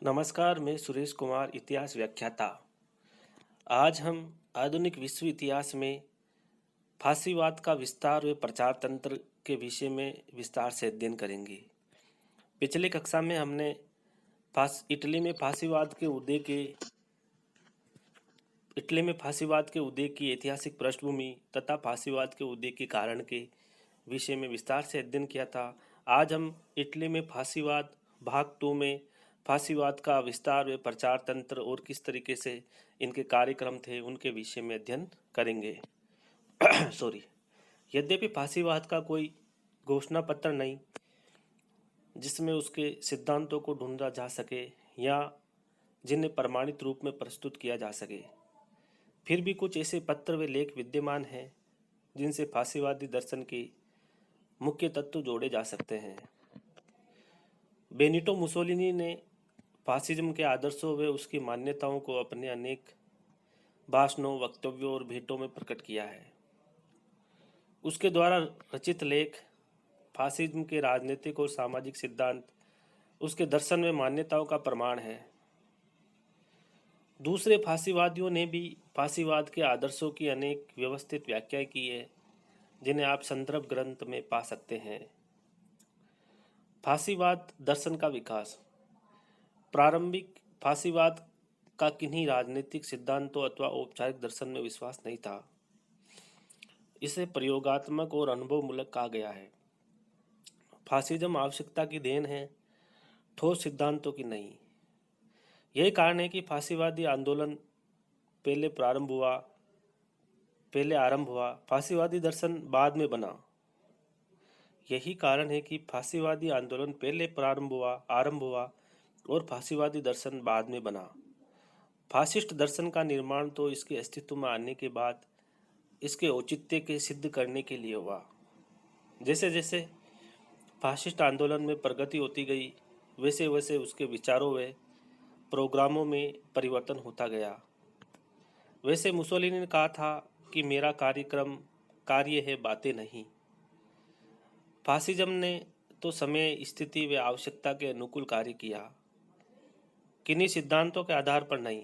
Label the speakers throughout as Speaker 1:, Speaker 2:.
Speaker 1: नमस्कार, मैं सुरेश कुमार, इतिहास व्याख्याता। आज हम आधुनिक विश्व इतिहास में फासीवाद का विस्तार व प्रचार तंत्र के विषय में विस्तार से अध्ययन करेंगे। पिछली कक्षा में हमने इटली में फासीवाद के उदय की ऐतिहासिक पृष्ठभूमि तथा फासीवाद के उदय के कारण के विषय में विस्तार से अध्ययन किया था। आज हम इटली में फासीवाद भाग 2 में फासीवाद का विस्तार व प्रचार तंत्र और किस तरीके से इनके कार्यक्रम थे उनके विषय में अध्ययन करेंगे। सॉरी। यद्यपि फासीवाद का कोई घोषणा पत्र नहीं जिसमें उसके सिद्धांतों को ढूंढा जा सके या जिन्हें प्रमाणित रूप में प्रस्तुत किया जा सके, फिर भी कुछ ऐसे पत्र व लेख विद्यमान हैं जिनसे फासीवादी दर्शन के मुख्य तत्व जोड़े जा सकते हैं। बेनिटो मुसोलिनी ने फासिज्म के आदर्शों व उसकी मान्यताओं को अपने अनेक भाषणों, वक्तव्यों और भेंटों में प्रकट किया है। उसके द्वारा रचित लेख फासिज्म के राजनीतिक और सामाजिक सिद्धांत, उसके दर्शन व मान्यताओं का प्रमाण है। दूसरे फासीवादियों ने भी फासीवाद के आदर्शों की अनेक व्यवस्थित व्याख्याएं की है जिन्हें आप संदर्भ ग्रंथ में पा सकते हैं। फासीवाद दर्शन का विकास। प्रारंभिक फासीवाद का किन्हीं राजनीतिक सिद्धांतों अथवा औपचारिक दर्शन में विश्वास नहीं था। इसे प्रयोगात्मक और अनुभवमूलक कहा गया है। फासिज्म आवश्यकता की देन है, ठोस सिद्धांतों की नहीं। यही कारण है कि फासीवादी आंदोलन पहले आरंभ हुआ, फासीवादी दर्शन बाद में बना। यही कारण है कि फासीवादी आंदोलन पहले आरंभ हुआ और फासीवादी दर्शन बाद में बना। फासिस्ट दर्शन का निर्माण तो इसके अस्तित्व में आने के बाद इसके औचित्य के सिद्ध करने के लिए हुआ। जैसे जैसे फासिस्ट आंदोलन में प्रगति होती गई, वैसे वैसे उसके विचारों व प्रोग्रामों में परिवर्तन होता गया। वैसे मुसोलिनी ने कहा था कि मेरा कार्य है, बातें नहीं। फासिज्म ने तो समय, स्थिति व आवश्यकता के अनुकूल कार्य किया, किन्हीं सिद्धांतों के आधार पर नहीं।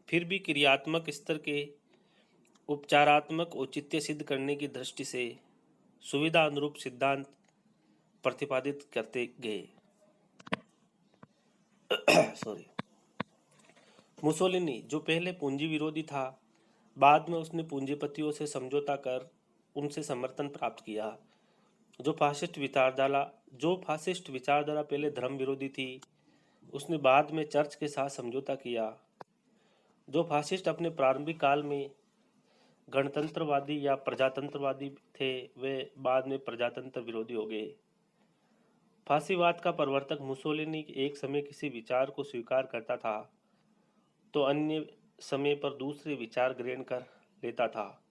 Speaker 1: फिर भी क्रियात्मक स्तर के उपचारात्मक औचित्य सिद्ध करने की दृष्टि से सुविधा अनुरूप सिद्धांत प्रतिपादित करते गए। सॉरी। मुसोलिनी, जो पहले पूंजी विरोधी था, बाद में उसने पूंजीपतियों से समझौता कर उनसे समर्थन प्राप्त किया। जो फासिस्ट विचारधारा पहले धर्म विरोधी थी, उसने बाद में चर्च के साथ समझौता किया। जो फासिस्ट अपने प्रारंभिक काल में गणतंत्रवादी या प्रजातंत्रवादी थे, वे बाद में प्रजातंत्र विरोधी हो गए। फासीवाद का प्रवर्तक मुसोलिनी एक समय किसी विचार को स्वीकार करता था तो अन्य समय पर दूसरे विचार ग्रहण कर लेता था।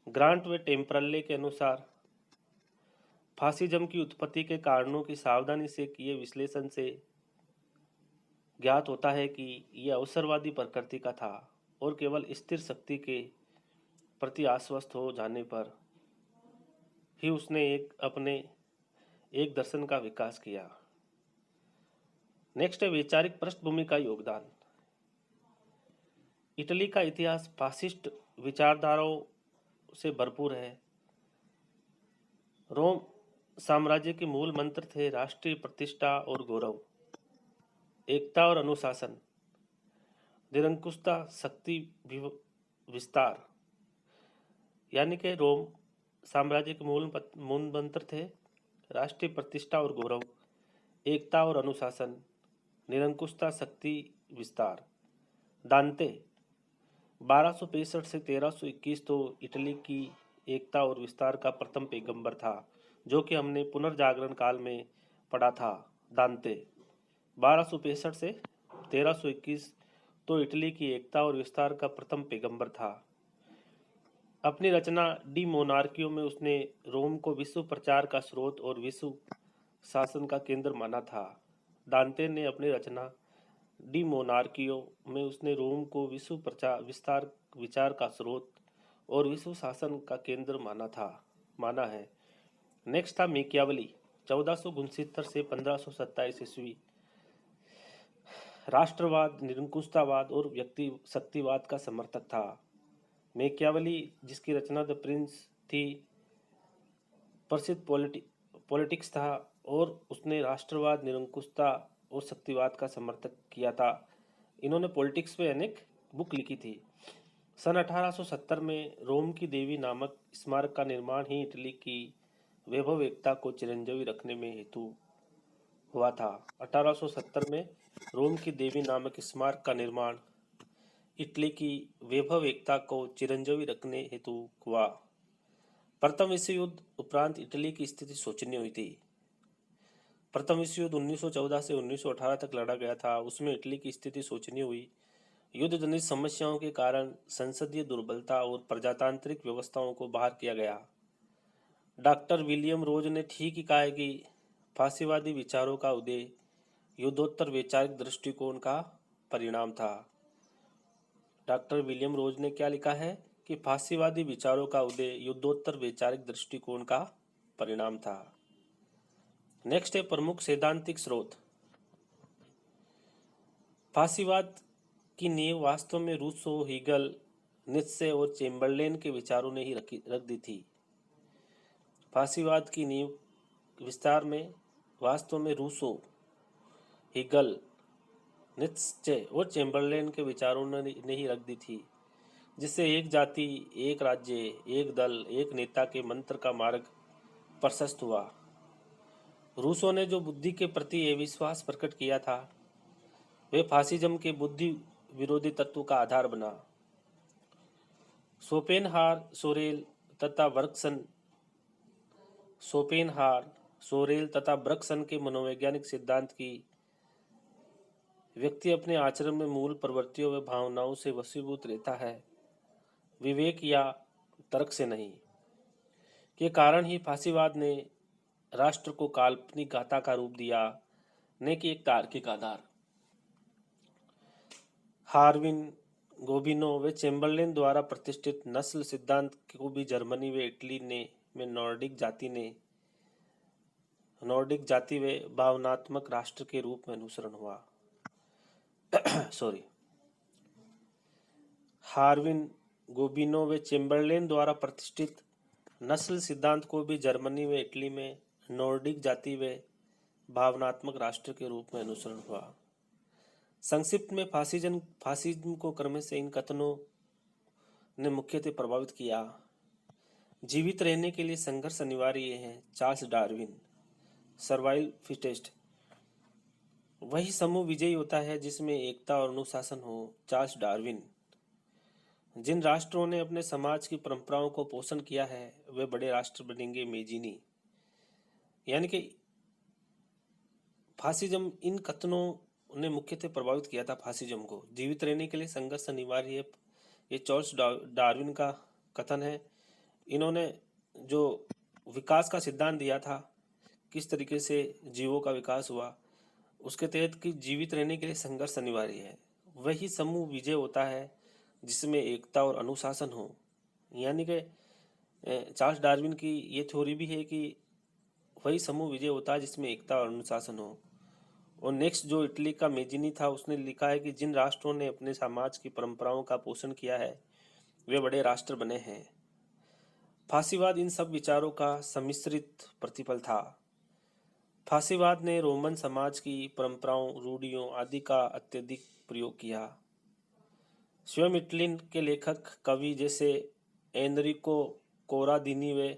Speaker 1: ग्रांट व टेम्परले के अनुसार फासिज्म की उत्पत्ति के कारणों की सावधानी से किए विश्लेषण से ज्ञात होता है कि यह अवसरवादी प्रकृति का था और केवल स्थिर शक्ति के प्रति आश्वस्त हो जाने पर ही उसने अपने एक दर्शन का विकास किया। नेक्स्ट है वैचारिक पृष्ठभूमि का योगदान। इटली का इतिहास फासिस्ट विचारधाराओं से भरपूर है। रोम साम्राज्य के मूल मंत्र थे राष्ट्रीय प्रतिष्ठा और गौरव, एकता और अनुशासन, निरंकुशता, शक्ति विस्तार। यानी कि रोम साम्राज्य के मूल मंत्र थे राष्ट्रीय प्रतिष्ठा और गौरव, एकता और अनुशासन, निरंकुशता, शक्ति विस्तार। दांते 1265 से 1321 तो इटली की एकता और विस्तार का प्रथम पैगंबर था, जो कि हमने पुनर्जागरण काल में पढ़ा था। दांते 1265 से 1321 तो इटली की एकता और विस्तार का प्रथम पैगंबर था। अपनी रचना डी मोनार्कियो में उसने रोम को विश्व प्रचार का स्रोत और विश्व शासन का केंद्र माना था। दांते ने अपनी रचना डी मोनार्कियो में उसने रोम को विश्व विचार का स्रोत और विश्व शासन का केंद्र माना है। नेक्स्ट था मैकियावेली 1469 से 1527 ईस्वी। राष्ट्रवाद, निरंकुशतावाद और व्यक्ति शक्तिवाद का समर्थक था। मैकियावेली, जिसकी रचना द प्रिंस थी, प्रसिद्ध पॉलिटिक्स था और उसने राष्ट्रवाद, निरंकुशता और शक्तिवाद का समर्थन किया था। इन्होंने पॉलिटिक्स पे अनेक बुक लिखी थी। सन 1870 में रोम की देवी नामक स्मारक का निर्माण ही इटली की वैभव एकता को चिरंजीवी रखने में हेतु हुआ था। 1870 में रोम की देवी नामक स्मारक का निर्माण इटली की वैभव एकता को चिरंजीवी रखने हेतु हुआ। प्रथम विश्व युद्ध उपरांत इटली की स्थिति शोचनीय हुई थी। प्रथम विश्व युद्ध 1914 से 1918 तक लड़ा गया था। उसमें इटली की स्थिति शोचनीय हुई। युद्ध जनित समस्याओं के कारण संसदीय दुर्बलता और प्रजातांत्रिक व्यवस्थाओं को बाहर किया गया। डॉक्टर विलियम रोज ने ठीक ही कहा है कि फांसीवादी विचारों का उदय युद्धोत्तर वैचारिक दृष्टिकोण का परिणाम था। डॉक्टर विलियम रोज ने क्या लिखा है कि फांसीवादी विचारों का उदय युद्धोत्तर वैचारिक दृष्टिकोण का परिणाम था। नेक्स्ट है प्रमुख सैद्धांतिक स्रोत। फांसीवाद की नींव वास्तव में रूसो, हीगल, नीत्शे और चेम्बरलेन के विचारों ने ही रख दी थी। फांसीवाद की नींव विस्तार में वास्तव में रूसो, हीगल, नीत्शे और चेम्बरलेन के विचारों ने ही रख दी थी, जिससे एक जाति, एक राज्य, एक दल, एक नेता के मंत्र का मार्ग प्रशस्त हुआ। रूसो ने जो बुद्धि के प्रति अविश्वास प्रकट किया था, वे फासिज्म के बुद्धि विरोधी तत्व का आधार बना। शोपेनहावर, सोरेल तथा बर्गसन के मनोवैज्ञानिक सिद्धांत की व्यक्ति अपने आचरण में मूल प्रवृत्तियों व भावनाओं से वशीभूत रहता है, विवेक या तर्क से नहीं, के कारण ही फांसीवाद ने राष्ट्र को काल्पनिक गाथा का रूप दिया, न कि एक तार्किक आधार। हार्विन, गोबिनो व चेम्बरलेन द्वारा प्रतिष्ठित नस्ल सिद्धांत को भी जर्मनी व इटली में नॉर्डिक जाति व भावनात्मक राष्ट्र के रूप में अनुसरण हुआ। हार्विन, गोबिनो व चेम्बरलेन द्वारा प्रतिष्ठित नस्ल सिद्धांत को भी जर्मनी व इटली में नॉर्डिक जाति व भावनात्मक राष्ट्र के रूप में अनुसरण हुआ। संक्षिप्त में फासिज्म को क्रमशः इन कथनों ने मुख्यतः प्रभावित किया। जीवित रहने के लिए संघर्ष अनिवार्य है, चार्ल्स डार्विन। Survival fittest. वही समूह विजयी होता है जिसमें एकता और अनुशासन हो, चार्ल्स डार्विन। जिन राष्ट्रों ने अपने समाज की परंपराओं को पोषण किया है वे बड़े राष्ट्र बनेंगे, मेजिनी। यानी कि फासिज्म, इन कथनों ने मुख्यतः प्रभावित किया था फासिज्म को। जीवित रहने के लिए संघर्ष अनिवार्य है, ये चार्ल्स डार्विन का कथन है। इन्होंने जो विकास का सिद्धांत दिया था, किस तरीके से जीवों का विकास हुआ, उसके तहत कि जीवित रहने के लिए संघर्ष अनिवार्य है। वही समूह विजय होता है जिसमें एकता और अनुशासन हो। यानी कि चार्ल्स डार्विन की ये थ्योरी भी है कि वही समूह विजय होता है जिसमें एकता और अनुशासन हो। और नेक्स्ट जो इटली का मेजिनी था, उसने लिखा है कि जिन राष्ट्रों ने अपने समाज की परंपराओं का पोषण किया है वे बड़े राष्ट्र बने हैं। फांसीवाद इन सब विचारों का सम्मिश्रित प्रतिफल था। फांसीवाद ने रोमन समाज की परंपराओं, रूढ़ियों आदि का अत्यधिक प्रयोग किया। स्वयं इटली के लेखक, कवि जैसे एनरिको कोरादिनी व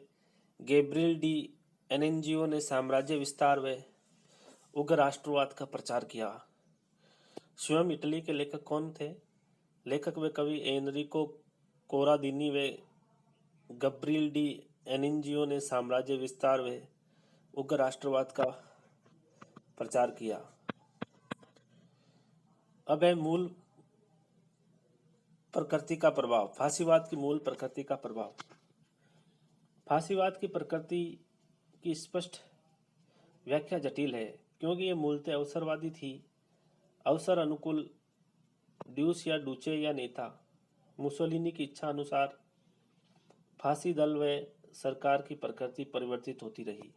Speaker 1: गैब्रियल डी एनेंजियो ने साम्राज्य विस्तार व उग्र राष्ट्रवाद का प्रचार किया। स्वयं इटली के लेखक कौन थे? लेखक व कवि एनरिको कोरादिनी व गैब्रियल डी एनेंजियो ने साम्राज्य विस्तार व उग्र राष्ट्रवाद का प्रचार किया। अब है मूल प्रकृति का प्रभाव। फांसीवाद की मूल प्रकृति का प्रभाव। फांसीवाद की प्रकृति की स्पष्ट व्याख्या जटिल है, क्योंकि ये मूलतः अवसरवादी थी। अवसर अनुकूल ड्यूस या डूचे या नेता मुसोलिनी की इच्छा अनुसार फांसी दल व सरकार की प्रकृति परिवर्तित होती रही।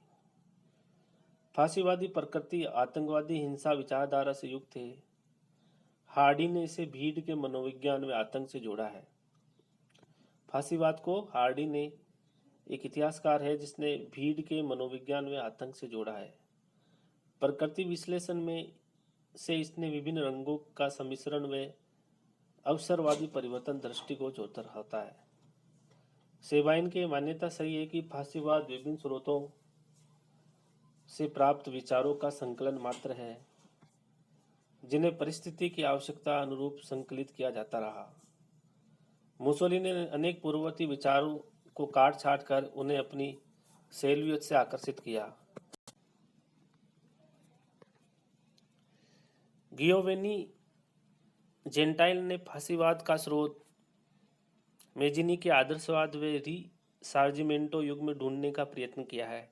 Speaker 1: फांसीवादी प्रकृति आतंकवादी हिंसा विचारधारा से युक्त है। हार्डी ने इसे भीड़ के मनोविज्ञान व आतंक से जोड़ा है। फांसीवाद को हार्डी ने एक इतिहासकार है जिसने भीड़ के मनोविज्ञान व आतंक से जोड़ा है। प्रकृति विश्लेषण में से इसने विभिन्न रंगों का सम्मिश्रण व अवसरवादी परिवर्तन दृष्टि को जोड़ता होता है। सेबाइन की मान्यता सही है कि फांसीवाद विभिन्न स्रोतों से प्राप्त विचारों का संकलन मात्र है जिन्हें परिस्थिति की आवश्यकता अनुरूप संकलित किया जाता रहा। मुसोलिनी ने अनेक पूर्ववर्ती विचारों को काट छाट कर उन्हें अपनी शैलियत से आकर्षित किया। गियोवेनी जेंटाइल ने फांसीवाद का स्रोत मेजिनी के आदर्शवाद व रिसार्जिमेंटो युग में ढूंढने का प्रयत्न किया है।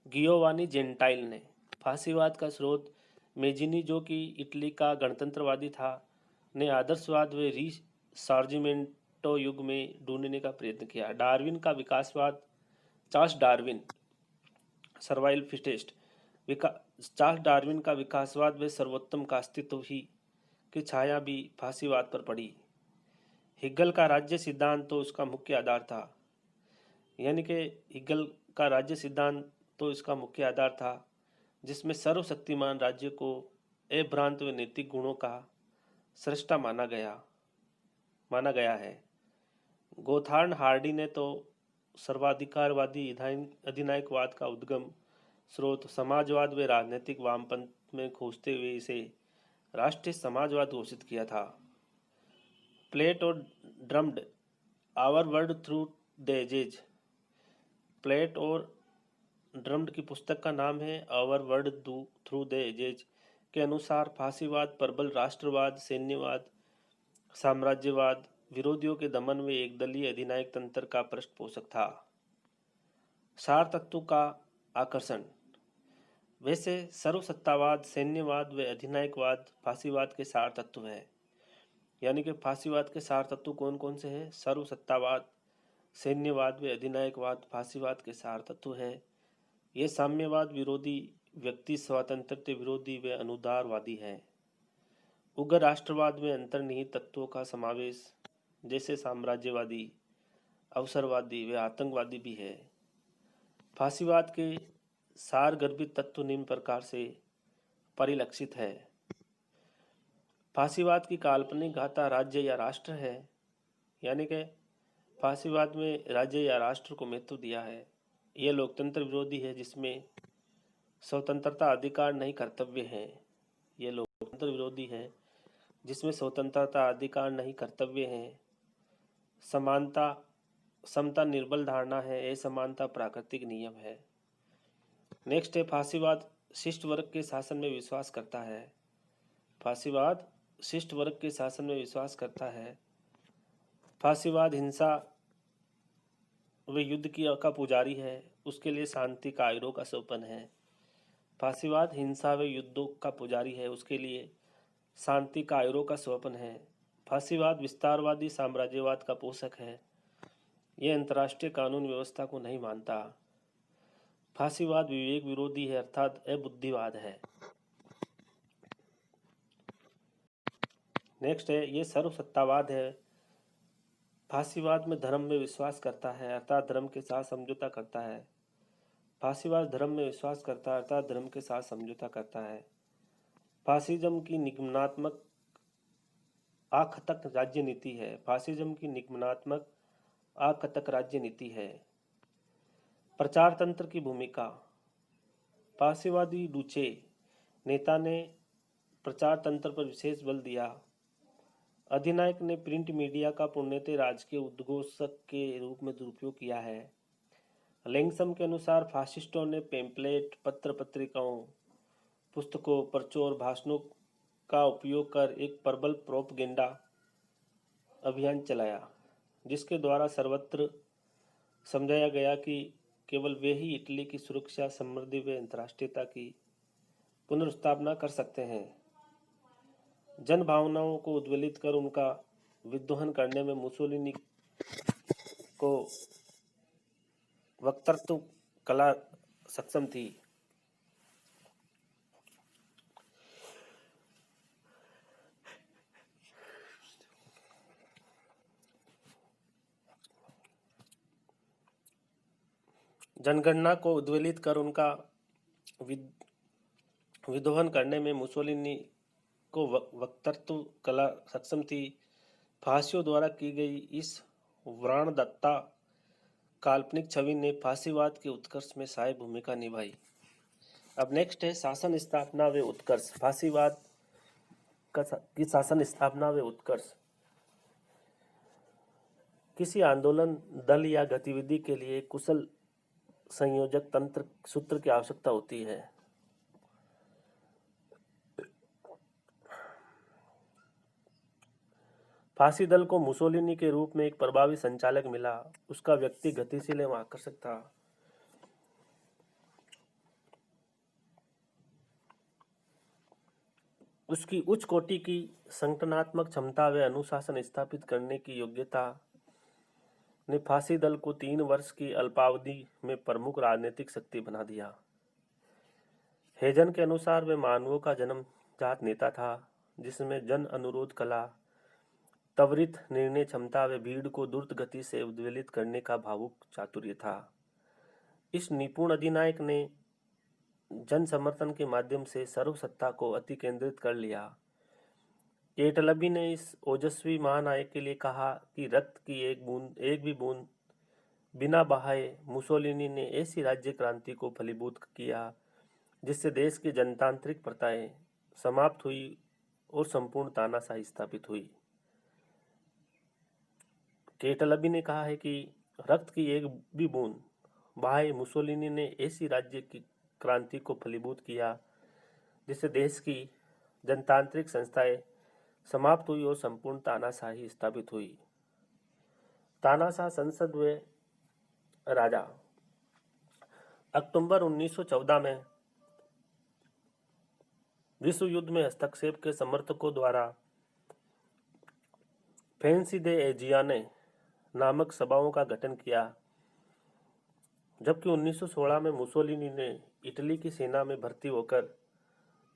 Speaker 1: गियोवानी जेंटाइल ने फांसीवाद का स्रोत मेजिनी, जो कि इटली का गणतंत्रवादी था, ने आदर्शवाद व रिसार्जिमेंटो युग में ढूंढने का प्रयत्न किया। डार्विन का विकासवाद, Charles Darwin survival fittest, Charles Darwin का विकासवाद व सर्वोत्तम का अस्तित्व ही की छाया भी फांसीवाद पर पड़ी। हिगल का राज्य सिद्धांत तो उसका मुख्य आधार था, यानी कि हिगल का राज्य सिद्धांत तो इसका मुख्य आधार था, जिसमें सर्वशक्तिमान राज्य को अभ्रांत व नैतिक गुणों का सृष्टा माना गया है। गोथार्ड हार्डी ने तो सर्वाधिकारवादी अधिनायकवाद का उद्गम स्रोत समाजवाद व राजनीतिक वामपंथ में खोजते हुए इसे राष्ट्रीय समाजवाद घोषित किया था। Platt Drummond our world through the ages, Platt और ड्रम्ड की पुस्तक का नाम है our world through the ages के अनुसार फांसीवाद प्रबल राष्ट्रवाद, सैन्यवाद, साम्राज्यवाद, विरोधियों के दमन व एकदलीय अधिनायक तंत्र का पृष्ठपोषक था। सार तत्व का आकर्षण। वैसे सर्वसत्तावाद, सैन्यवाद व अधिनायकवाद फांसीवाद के सार तत्व है। यानी कि फांसीवाद के सार तत्व कौन कौन से हैं? सर्वसत्तावाद, सैन्यवाद व अधिनायकवाद फांसीवाद के सार तत्व है। ये साम्यवाद विरोधी, व्यक्ति स्वतंत्रता विरोधी व अनुदारवादी है। उग्र राष्ट्रवाद में अंतर्निहित तत्वों का समावेश जैसे साम्राज्यवादी, अवसरवादी व आतंकवादी भी है। फांसीवाद के सारगर्भित तत्व निम्न प्रकार से परिलक्षित है। फांसीवाद की काल्पनिक गाथा राज्य या राष्ट्र है, यानी कि फांसीवाद में राज्य या राष्ट्र को महत्व दिया है। यह लोकतंत्र विरोधी है जिसमें स्वतंत्रता अधिकार नहीं कर्तव्य है। यह लोकतंत्र विरोधी है जिसमें स्वतंत्रता अधिकार नहीं कर्तव्य है। समानता समता निर्बल धारणा है, असमानता प्राकृतिक नियम है। नेक्स्ट है फांसीवाद शिष्ट वर्ग के शासन में विश्वास करता है। फांसीवाद शिष्ट वर्ग के शासन में विश्वास करता है। फांसीवाद हिंसा व युद्ध का पुजारी है, उसके लिए शांति का आयुरों का सोपन है। फांसीवाद हिंसा व युद्धों का पुजारी है, उसके लिए शांति का आयुरों का सोपन है। फांसीवाद विस्तारवादी साम्राज्यवाद का पोषक है, यह अंतर्राष्ट्रीय कानून व्यवस्था को नहीं मानता। फांसीवाद विवेक विरोधी है, अर्थात अबुद्धिवाद है। नेक्स्ट है ये सर्वसत्तावाद है। फांसीवाद में धर्म में विश्वास करता है, अर्थात धर्म के साथ समझौता करता है। फांसीवाद धर्म में विश्वास करता है, अर्थात धर्म के साथ समझौता करता है। फासिज्म की निगमनात्मक आखतक राज्य नीति है। फासिज्म की निगमनात्मक आखतक राज्य नीति है। प्रचार तंत्र की भूमिका। फांसीवादी डूचे नेता ने प्रचार तंत्र पर विशेष बल दिया। अधिनायक ने प्रिंट मीडिया का पूर्णतः राजकीय उद्घोषक के रूप में दुरुपयोग किया है। लैंगसम के अनुसार फासिस्टों ने पैम्पलेट, पत्र पत्रिकाओं, पुस्तकों, पर्चों और भाषणों का उपयोग कर एक प्रबल प्रोपगेंडा अभियान चलाया, जिसके द्वारा सर्वत्र समझाया गया कि केवल वे ही इटली की सुरक्षा, समृद्धि व अंतर्राष्ट्रीयता की पुनर्स्थापना कर सकते हैं। जन भावनाओं को उद्वेलित कर उनका विद्रोहन करने में मुसोलिनी को वक्तृत्व कला सक्षम थी। जनगणना को उद्वेलित कर उनका विद्रोहन करने में मुसोलिनी को वक्तृत्व कला सक्षम थी। फांसियों द्वारा की गई इस व्राणदत्ता काल्पनिक छवि ने फांसीवाद के उत्कर्ष में सहायक भूमिका निभाई। अब नेक्स्ट है शासन स्थापना व उत्कर्ष। फांसीवाद की शासन स्थापना व उत्कर्ष। किसी आंदोलन, दल या गतिविधि के लिए कुशल संयोजक तंत्र सूत्र की आवश्यकता होती है। फांसी दल को मुसोलिनी के रूप में एक प्रभावी संचालक मिला। उसका व्यक्ति गतिशील एवं आकर्षक था। उसकी उच्च कोटि की संगठनात्मक क्षमता व अनुशासन स्थापित करने की योग्यता ने फांसी दल को 3 वर्ष की अल्पावधि में प्रमुख राजनीतिक शक्ति बना दिया। हेजन के अनुसार वे मानवों का जन्मजात नेता था, जिसमें जन अनुरोध कला, त्वरित निर्णय क्षमता व भीड़ को द्रुत गति से उद्वेलित करने का भावुक चातुर्य था। इस निपुण अधिनायक ने जन समर्थन के माध्यम से सर्वसत्ता को अति केंद्रित कर लिया। केटलबी ने इस ओजस्वी महानायक के लिए कहा कि रक्त की एक भी बूंद बिना बहाए मुसोलिनी ने ऐसी राज्य क्रांति को फलीभूत किया जिससे देश की जनतांत्रिक प्रथाएं समाप्त हुई और संपूर्ण तानाशाही स्थापित हुई। केटलबी ने कहा है कि रक्त की एक भी बूंद बहाए मुसोलिनी ने ऐसी राज्य की क्रांति को फलीभूत किया जिससे देश की जनतांत्रिक संस्थाएं समाप्त हुई और संपूर्ण तानाशाही स्थापित हुई। तानाशाह संसद व राजा। अक्टूबर 1914 में विश्व युद्ध में हस्तक्षेप के समर्थकों द्वारा फैंसी दे एजियाने नामक सभाओं का गठन किया, जबकि 1916 में मुसोलिनी ने इटली की सेना में भर्ती होकर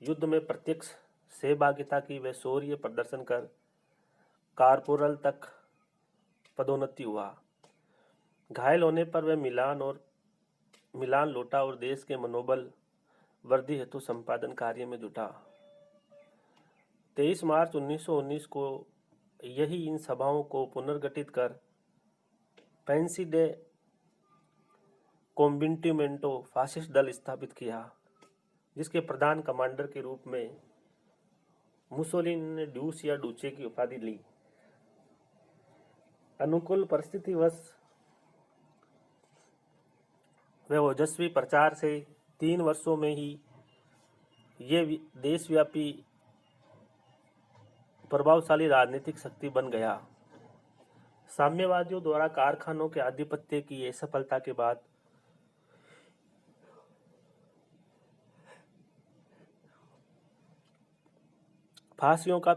Speaker 1: युद्ध में प्रत्यक्ष सहभागिता की व शौर्य प्रदर्शन कर कारपोरल तक पदोन्नति हुआ। घायल होने पर वह मिलान लौटा और देश के मनोबल वृद्धि हेतु संपादन कार्य में जुटा। 23 मार्च 1919 को यही इन सभाओं को पुनर्गठित कर फैंसी डे कॉम्बिन्टिमेंटो फासिस्ट दल स्थापित किया, जिसके प्रधान कमांडर के रूप में मुसोलिनी ने ड्यूस या डूचे की उपाधि ली। अनुकूल परिस्थितिवश वे ओजस्वी प्रचार से 3 वर्षों में ही ये देशव्यापी प्रभावशाली राजनीतिक शक्ति बन गया। साम्यवादियों द्वारा कारखानों के आधिपत्य की असफलता के बाद फांसियों को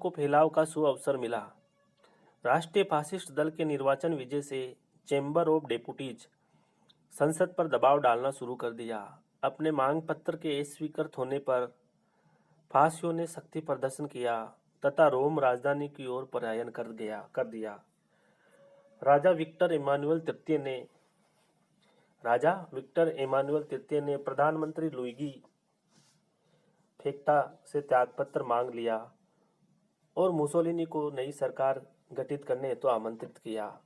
Speaker 1: फैलाव का सुअवसर मिला। राष्ट्रीय फासिस्ट दल के निर्वाचन विजय से चैम्बर ऑफ डेपुटीज संसद पर दबाव डालना शुरू कर दिया। अपने मांग पत्र के अस्वीकृत होने पर फांसियों ने शक्ति प्रदर्शन किया तथा रोम राजधानी की ओर पलायन कर दिया। राजा विक्टर एमानुएल तृतीय ने प्रधानमंत्री लुइगी फेक्टा से त्यागपत्र मांग लिया और मुसोलिनी को नई सरकार गठित करने हेतु आमंत्रित किया।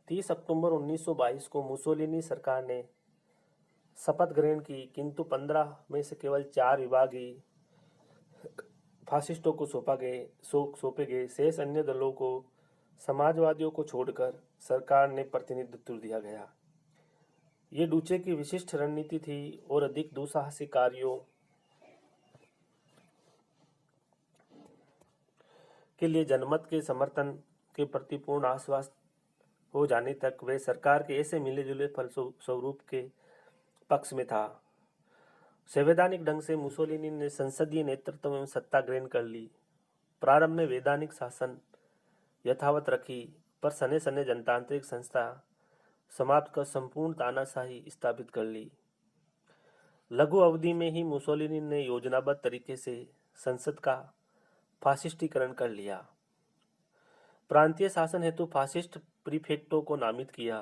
Speaker 1: 30 अक्टूबर 1922 को मुसोलिनी सरकार ने शपथ ग्रहण की, किंतु 15 में से केवल 4 विभाग ही फासिस्टों को सौंपे गए। शेष अन्य दलों को समाजवादियों को छोड़कर सरकार ने प्रतिनिधित्व दिया गया। ये डूचे की विशिष्ट रणनीति थी और अधिक दुस्साहसिक कार्यों के लिए जनमत के समर्थन के प्रति पूर्ण आश्वस्त हो जाने तक वे सरकार के ऐसे मिले जुले फलस्वरूप के पक्ष में था। संवैधानिक ढंग से मुसोलिनी ने संसदीय नेतृत्व में सत्ता ग्रहण कर ली। प्रारंभ में वैधानिक शासन यथावत रखी, पर सने सने जनतांत्रिक संस्था समाप्त कर संपूर्ण तानाशाही स्थापित कर ली। लघु अवधि में ही मुसोलिनी ने योजनाबद्ध तरीके से संसद का फासिस्टीकरण कर लिया। प्रांतीय शासन हेतु फासिस्ट प्रीफेक्टों को नामित किया।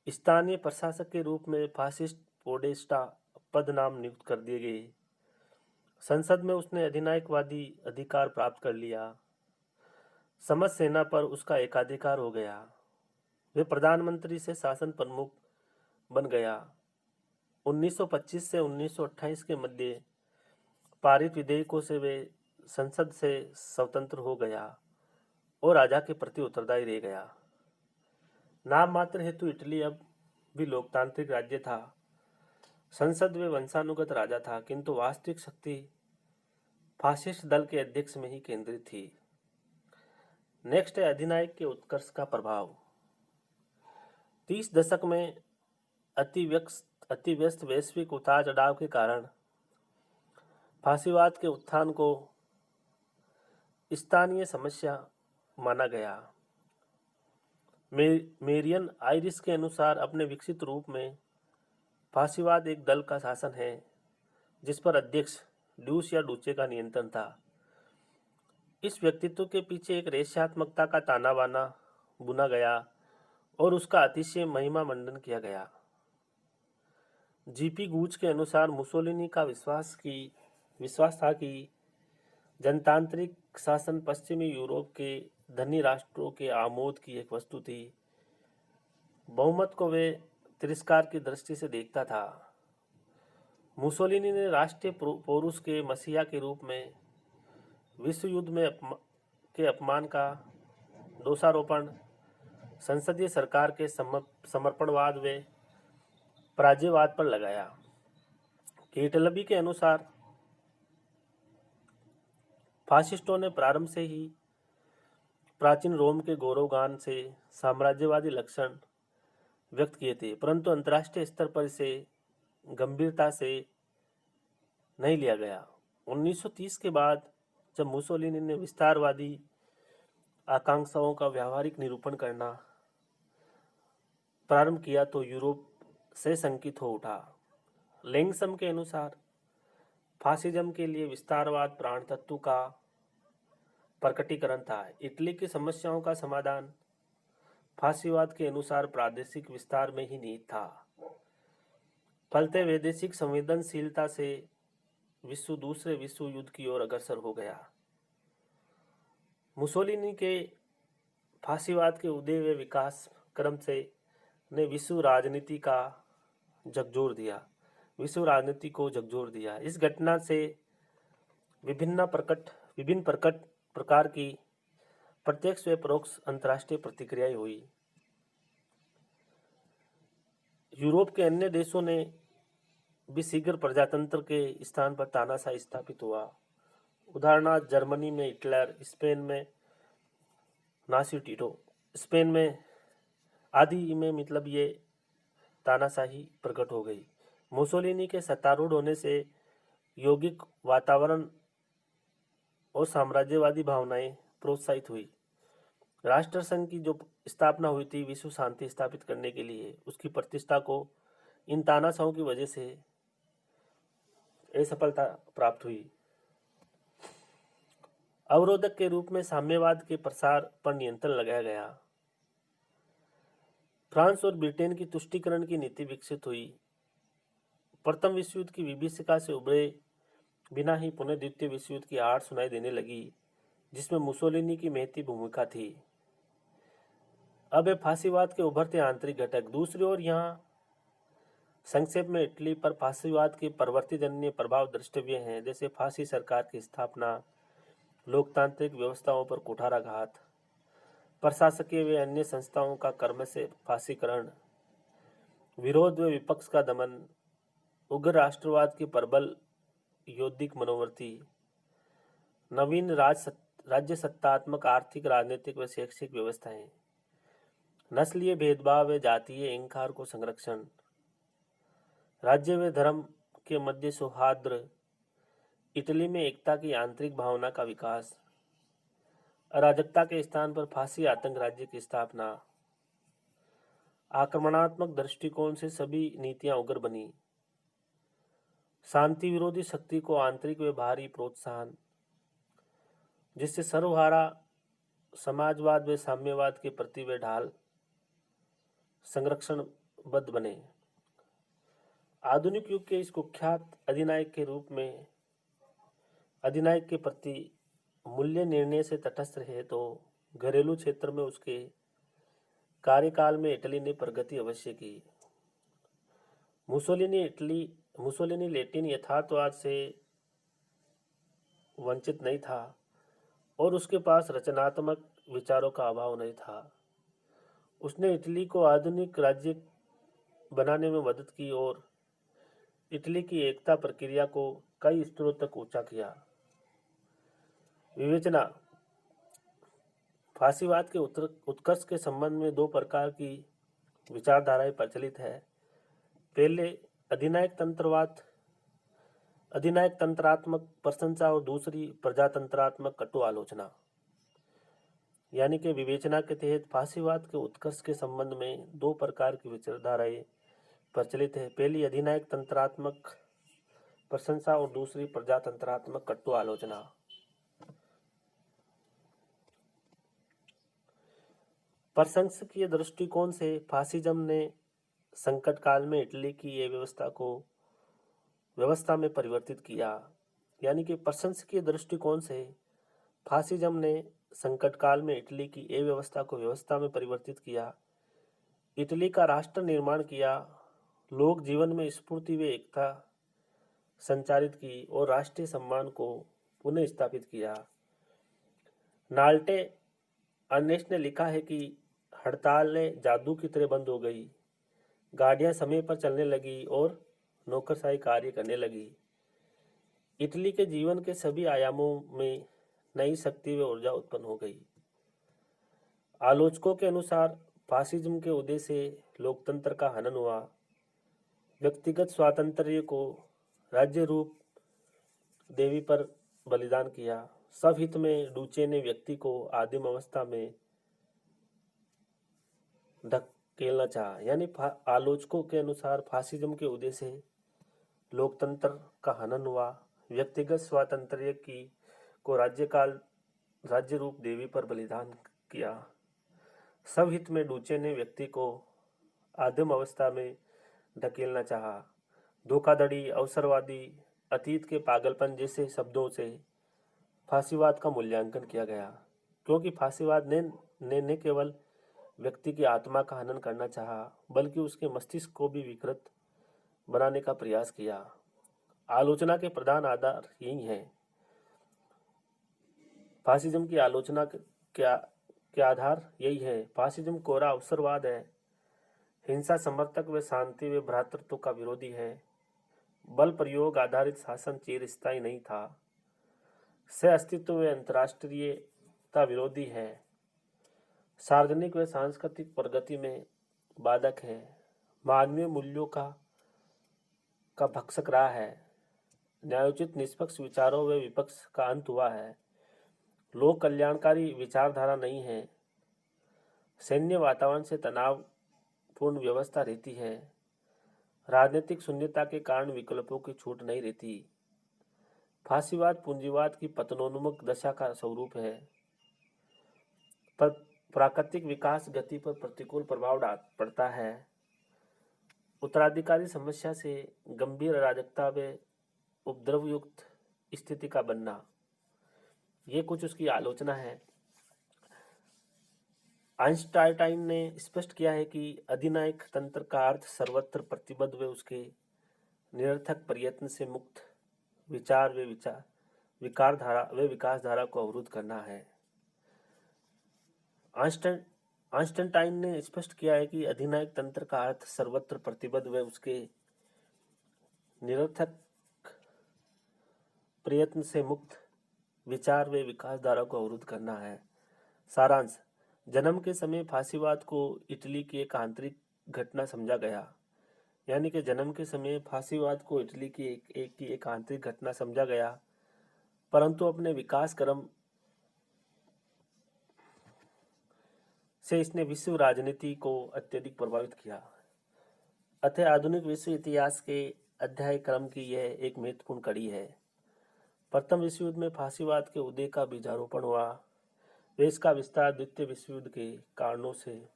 Speaker 1: स्थानीय प्रशासक के रूप में फासिस्ट पोडेस्टा पद नाम नियुक्त कर दिए गए। संसद में उसने अधिनायकवादी अधिकार प्राप्त कर लिया। समस्त सेना पर उसका एकाधिकार हो गया। वे प्रधानमंत्री से शासन प्रमुख बन गया। 1925 से 1928 के मध्य पारित विधेयकों से वे संसद से स्वतंत्र हो गया और राजा के प्रति उत्तरदायी रह गया। नाम मात्र हेतु इटली अब भी लोकतांत्रिक राज्य था। संसद में वंशानुगत राजा था, किंतु वास्तविक शक्ति फासिस्ट दल के अध्यक्ष में ही केंद्रित थी। नेक्स्ट है अधिनायक के उत्कर्ष का प्रभाव। 30 दशक में अतिव्यस्त वैश्विक उतार चढ़ाव के कारण फासीवाद के उत्थान को स्थानीय समस्या माना गया। मेरियन आयरिस के अनुसार अपने विकसित रूप में फासीवाद एक दल का शासन है जिस पर अध्यक्ष ड्यूस या डूचे का नियंत्रण था। इस व्यक्तित्व के पीछे एक रेश्यात्मकता का ताना बाना बुना गया और उसका अतिशय महिमा मंडन किया गया। जीपी गूच के अनुसार मुसोलिनी का विश्वास था कि जनतांत्रिक शासन पश्चिमी यूरोप के धनी राष्ट्रों के आमोद की एक वस्तु थी। बहुमत को वे तिरस्कार की दृष्टि से देखता था। मुसोलिनी ने राष्ट्रीय पौरुष के मसीहा के रूप में विश्व युद्ध में के अपमान का दोषारोपण संसदीय सरकार के समर्पणवाद व पराजयवाद पर लगाया। केटलबी के अनुसार फासिस्टों ने प्रारंभ से ही प्राचीन रोम के गौरवगान से साम्राज्यवादी लक्षण व्यक्त किए थे, परंतु अंतर्राष्ट्रीय स्तर पर इसे गंभीरता से नहीं लिया गया। 1930 के बाद जब मुसोलिनी ने विस्तारवादी आकांक्षाओं का व्यावहारिक निरूपण करना प्रारंभ किया तो यूरोप से शंकित हो उठा। लैंगसम के अनुसार फासिज्म के लिए विस्तारवाद प्राण तत्व का प्रकटीकरण था। इटली की समस्याओं का समाधान फासीवाद के अनुसार प्रादेशिक विस्तार में ही निहित था। फलते वैदेशिक संवेदनशीलता से दूसरे विश्व युद्ध की ओर अग्रसर हो गया। मुसोलिनी के फासीवाद के उदय व विकास क्रम से ने विश्व राजनीति को झकझोर दिया। इस घटना से विभिन्न प्रकार की प्रत्यक्ष व परोक्ष अंतर्राष्ट्रीय प्रतिक्रियाएं हुई। यूरोप के अन्य देशों ने भी शीघ्र प्रजातंत्र के स्थान पर तानाशाही स्थापित हुआ। उदाहरणार्थ जर्मनी में हिटलर, स्पेन में नासी टीटो, स्पेन में आदि में मतलब ये तानाशाही प्रकट हो गई। मुसोलिनी के सत्तारूढ़ होने से यौगिक वातावरण और साम्राज्यवादी भावनाएं प्रोत्साहित हुई। राष्ट्रसंघ की जो स्थापना हुई थी विश्व शांति स्थापित करने के लिए, उसकी प्रतिष्ठा को इन तानाशाहों की वजह से असफलता प्राप्त हुई। अवरोधक के रूप में साम्यवाद के प्रसार पर नियंत्रण लगाया गया। फ्रांस और ब्रिटेन की तुष्टीकरण की नीति विकसित हुई। प्रथम विश्व युद्ध की विभीषिका से उभरे बिना ही पुनः द्वितीय विश्व युद्ध की आहट सुनाई देने लगी, जिसमें मुसोलिनी की महती भूमिका थी। अब है फासीवाद के उभरते आंतरिक घटक। दूसरी ओर यहाँ संक्षेप में इटली पर फासीवाद के प्रवृत्तिजन्य प्रभाव द्रष्टव्य हैं, जैसे फांसी सरकार की स्थापना, लोकतांत्रिक व्यवस्थाओं पर कुठाराघात, प्रशासकीय व अन्य संस्थाओं का कर्म से फांसीकरण, विरोध व विपक्ष का दमन, उग्र राष्ट्रवाद की प्रबल यौद्धिक मनोवृत्ति, नवीन राज्य सत्तात्मक आर्थिक, राजनीतिक व शैक्षिक व्यवस्थाएं, नस्लीय भेदभाव व जातीय अहंकार को संरक्षण, राज्य व धर्म के मध्य सौहार्द, इटली में एकता की आंतरिक भावना का विकास, अराजकता के स्थान पर फांसी आतंक राज्य की स्थापना, आक्रमणात्मक दृष्टिकोण से सभी नीतियां उग्र बनी, शांति विरोधी शक्ति को आंतरिक व बाहरी प्रोत्साहन, जिससे सर्वहारा समाजवाद व साम्यवाद के प्रति वे ढाल संरक्षणबद्ध बने। आधुनिक युग के इस कुख्यात अधिनायक के रूप में अधिनायक के प्रति मूल्य निर्णय से तटस्थ रहे तो घरेलू क्षेत्र में उसके कार्यकाल में इटली ने प्रगति अवश्य की। मुसोलिनी लैटिन यथार्थवाद से वंचित नहीं था और उसके पास रचनात्मक विचारों का अभाव नहीं था। उसने इटली को आधुनिक राज्य बनाने में मदद की और इटली की एकता प्रक्रिया को कई स्तरों तक ऊंचा किया। विवेचना। फासीवाद के उत्कर्ष के संबंध में दो प्रकार की विचारधाराएं प्रचलित है। पहले अधिनायक तंत्रात्मक प्रशंसा और दूसरी प्रजातंत्रात्मक कटु आलोचना। यानी कि विवेचना के तहत फासीवाद के उत्कर्ष के संबंध में दो प्रकार की विचारधाराएं प्रचलित है। पहली अधिनायक तंत्रात्मक प्रशंसा और दूसरी प्रजातंत्रात्मक कटु आलोचना। प्रशंसकीय दृष्टिकोण से फासिज्म ने संकट काल में इटली की ये व्यवस्था में परिवर्तित किया। यानी कि प्रशंसकीय दृष्टिकोण से फासिज्म ने संकट काल में इटली की ये व्यवस्था में परिवर्तित किया। इटली का राष्ट्र निर्माण किया, लोक जीवन में स्फूर्ति व एकता संचारित की और राष्ट्रीय सम्मान को पुनः स्थापित किया। नाल्टे अर्नेस्ट ने लिखा है कि हड़तालें जादू की तरह बंद हो गई, गाड़ियां समय पर चलने लगी और नौकरशाही कार्य करने लगी। इटली के जीवन के सभी आयामों में नई शक्ति व ऊर्जा उत्पन्न हो गई। आलोचकों के अनुसार फासिज्म के उदय से लोकतंत्र का हनन हुआ, व्यक्तिगत स्वातंत्र्य को राज्य रूप देवी पर बलिदान किया। सब हित में डूचे ने व्यक्ति को आदिम अवस्था में धकेलना चाहा। यानी आलोचकों के अनुसार फासिज्म के उदय से लोकतंत्र का हनन हुआ, व्यक्तिगत स्वातंत्र्य को राज्य रूप देवी पर बलिदान किया। सब हित में डूचे ने व्यक्ति को आदिम अवस्था में धकेलना चाहा। धोखाधड़ी, अवसरवादी, अतीत के पागलपन जैसे शब्दों से फासीवाद का मूल्यांकन किया गया, क्योंकि फासीवाद ने न केवल व्यक्ति की आत्मा का हनन करना चाहा, बल्कि उसके मस्तिष्क को भी विकृत बनाने का प्रयास किया। आलोचना के प्रधान आधार यही है। फासिज्म की आलोचना के आधार यही है। फासिज्म कोरा अवसरवाद है, हिंसा समर्थक व शांति व भ्रातृत्व का विरोधी है, बल प्रयोग आधारित शासन चिरस्थायी नहीं था, सह अस्तित्व व अंतर्राष्ट्रीयता विरोधी है, सार्वजनिक व सांस्कृतिक प्रगति में बाधक है, मानवीय मूल्यों का भक्षक रहा है, न्यायोचित निष्पक्ष विचारों व विपक्ष का अंत हुआ है, लोक कल्याणकारी विचारधारा नहीं है, सैन्य वातावरण से तनावपूर्ण व्यवस्था रहती है, राजनीतिक शून्यता के कारण विकल्पों की छूट नहीं रहती, फासीवाद पूंजीवाद की पतनोन्मुख दशा का स्वरूप है, प्राकृतिक विकास गति पर प्रतिकूल प्रभाव पड़ता है, उत्तराधिकारी समस्या से गंभीर अराजकता व उपद्रवयुक्त स्थिति का बनना, ये कुछ उसकी आलोचना है। आइंस्टाइन ने स्पष्ट किया है कि अधिनायक तंत्र का अर्थ सर्वत्र प्रतिबद्ध व उसके निरर्थक प्रयत्न से मुक्त विकास धारा को अवरुद्ध करना है। आइंस्टाइन ने स्पष्ट किया है कि अधिनायक तंत्र का अर्थ सर्वत्र प्रतिबद्ध व उसके निरर्थक प्रयत्न से मुक्त विचार व विकास धारा को अवरुद्ध करना है। सारांश। जन्म के समय फासीवाद को इटली की एक आंतरिक घटना समझा गया। यानी कि जन्म के समय फासीवाद को इटली की एक आंतरिक घटना समझा गया, परंतु अपने विकास क्रम से इसने विश्व राजनीति को अत्यधिक प्रभावित किया। अतः आधुनिक विश्व इतिहास के अध्याय क्रम की यह एक महत्वपूर्ण कड़ी है। प्रथम विश्व युद्ध में फासीवाद के उदय का बीजारोपण हुआ। वे इसका विस्तार द्वितीय विश्व युद्ध के कारणों से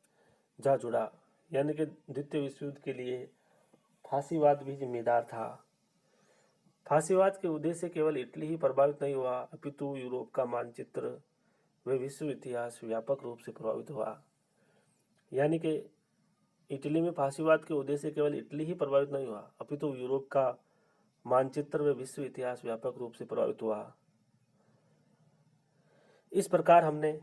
Speaker 1: जा जुड़ा, यानी कि द्वितीय विश्व युद्ध के लिए फांसीवाद भी जिम्मेदार था। फांसीवाद के उद्देश्य से केवल इटली ही प्रभावित नहीं हुआ, अपितु यूरोप का मानचित्र व विश्व इतिहास व्यापक रूप से प्रभावित हुआ। यानी कि इटली में फांसीवाद के उद्देश्य से केवल इटली ही प्रभावित नहीं हुआ, अपितु यूरोप का मानचित्र व विश्व इतिहास व्यापक रूप से प्रभावित हुआ। इस प्रकार हमने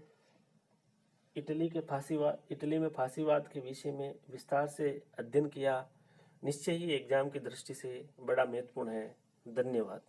Speaker 1: इटली में फांसीवाद के विषय में विस्तार से अध्ययन किया। निश्चय ही एग्जाम की दृष्टि से बड़ा महत्वपूर्ण है। धन्यवाद।